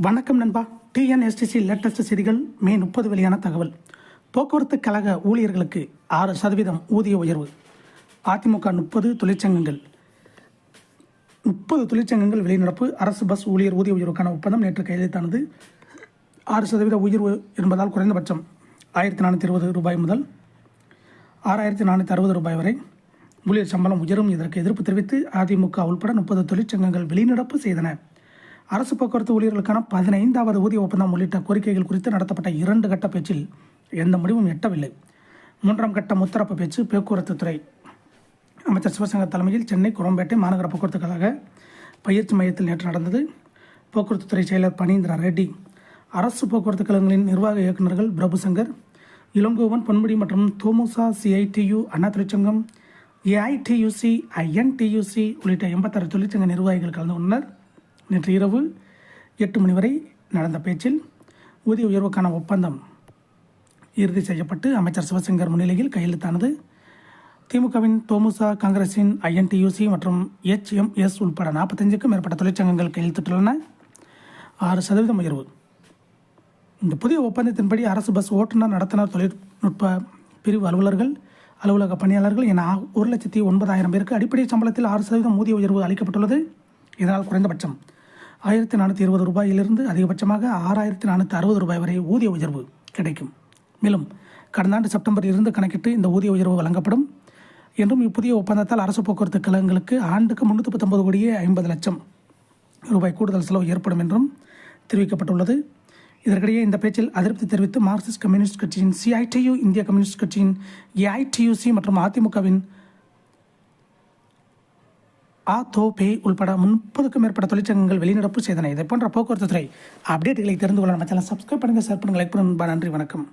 வணக்கம் நண்பா. TNSTC latest செய்திகள் மே 30 வெளியான தகவல். போக்குவரத்து கழக ஊழியர்களுக்கு 6% ஊதிய உயர்வு. அதிமுக 30 தொழிற்சங்கங்கள் வெளிநடப்பு. அரசு பஸ் ஊழியர் ஊதிய உயர்வுக்கான ஒப்பந்தம் நேற்று கையெழுத்தானது. 6% உயர்வு என்பதால் குறைந்தபட்சம் 1420 ரூபாய் முதல் 6460 ரூபாய் வரை ஊழியர் சம்பளம் உயரும். இதற்கு எதிர்ப்பு தெரிவித்து அதிமுக உள்பட 30 தொழிற்சங்கங்கள் வெளிநடப்பு செய்தன. அரசு போக்குவரத்து ஊழியர்களுக்கான 15வது ஊதிய ஒப்பந்தம் உள்ளிட்ட கோரிக்கைகள் குறித்து நடத்தப்பட்ட 2 கட்ட பேச்சில் எந்த முடிவும் எட்டவில்லை. 3ஆம் கட்ட முத்தரப்பு பேச்சு போக்குவரத்து துறை அமைச்சர் சிவசங்கர் தலைமையில் சென்னை குரோம்பேட்டை மாநகர போக்குவரத்து கழக பயிற்சி மையத்தில் நேற்று நடந்தது. போக்குவரத்து துறை செயலர் பனீந்திரா ரெட்டி, அரசு போக்குவரத்து கழகங்களின் நிர்வாக இயக்குநர்கள் பிரபுசங்கர், இளங்கோவன், பொன்முடி மற்றும் தோமுசா, சிஐடியு, அண்ணா தொழிற்சங்கம், ஏஐடியூசி, ஐஎன்டியூசி உள்ளிட்ட 86 தொழிற்சங்க நிர்வாகிகள் கலந்து கொண்டனர். நேற்று இரவு 8 மணி வரை நடந்த பேச்சில் ஊதிய உயர்வுக்கான ஒப்பந்தம் இறுதி செய்யப்பட்டு அமைச்சர் சிவசங்கர் முன்னிலையில் கையெழுத்தானது. திமுகவின் தோமுசா, காங்கிரசின் ஐஎன்டியூசி மற்றும் HMS உட்பட 45க்கும் மேற்பட்ட தொழிற்சங்கங்கள் கையெழுத்திட்டுள்ளன. 6% உயர்வு. இந்த புதிய ஒப்பந்தத்தின்படி அரசு பஸ் ஓட்டுநர், நடத்துனர், தொழில்நுட்ப பிரிவு அலுவலர்கள், அலுவலக பணியாளர்கள் என 1,09,000 பேருக்கு அடிப்படை சம்பளத்தில் 6% ஊதிய உயர்வு அளிக்கப்பட்டுள்ளது. இதனால் குறைந்தபட்சம் 1420 ரூபாயிலிருந்து அதிகபட்சமாக 6460 ரூபாய் வரை ஊதிய உயர்வு கிடைக்கும். மேலும் கடந்த ஆண்டு செப்டம்பரில் இருந்து கணக்கிட்டு இந்த ஊதிய உயர்வு வழங்கப்படும் என்றும் இப்புதிய ஒப்பந்தத்தால் அரசு போக்குவரத்து கழகங்களுக்கு ஆண்டுக்கு 319 கோடியே 50 லட்சம் ரூபாய் கூடுதல் செலவு ஏற்படும் என்றும் தெரிவிக்கப்பட்டுள்ளது. இதற்கிடையே இந்த பேச்சில் அதிருப்தி தெரிவித்து மார்க்சிஸ்ட் கம்யூனிஸ்ட் கட்சியின் சிஐடியு, இந்திய கம்யூனிஸ்ட் கட்சியின் ஏஐடியூசி மற்றும் அதிமுகவின் ATOP உள்பட 30க்கும் மேற்பட்ட தொழிற்சங்கங்கள் வெளிநடப்பு செய்தன. இதை போன்ற போக்குவரத்து துறை அப்டேட்டுகளை தெரிந்து கொள்ள நம்ம சேனல் சப்ஸ்கிரைப் பண்ணுங்கள், ஷேர் பண்ணுங்கள், லைக் பண்ணுங்கள். நன்றி, வணக்கம்.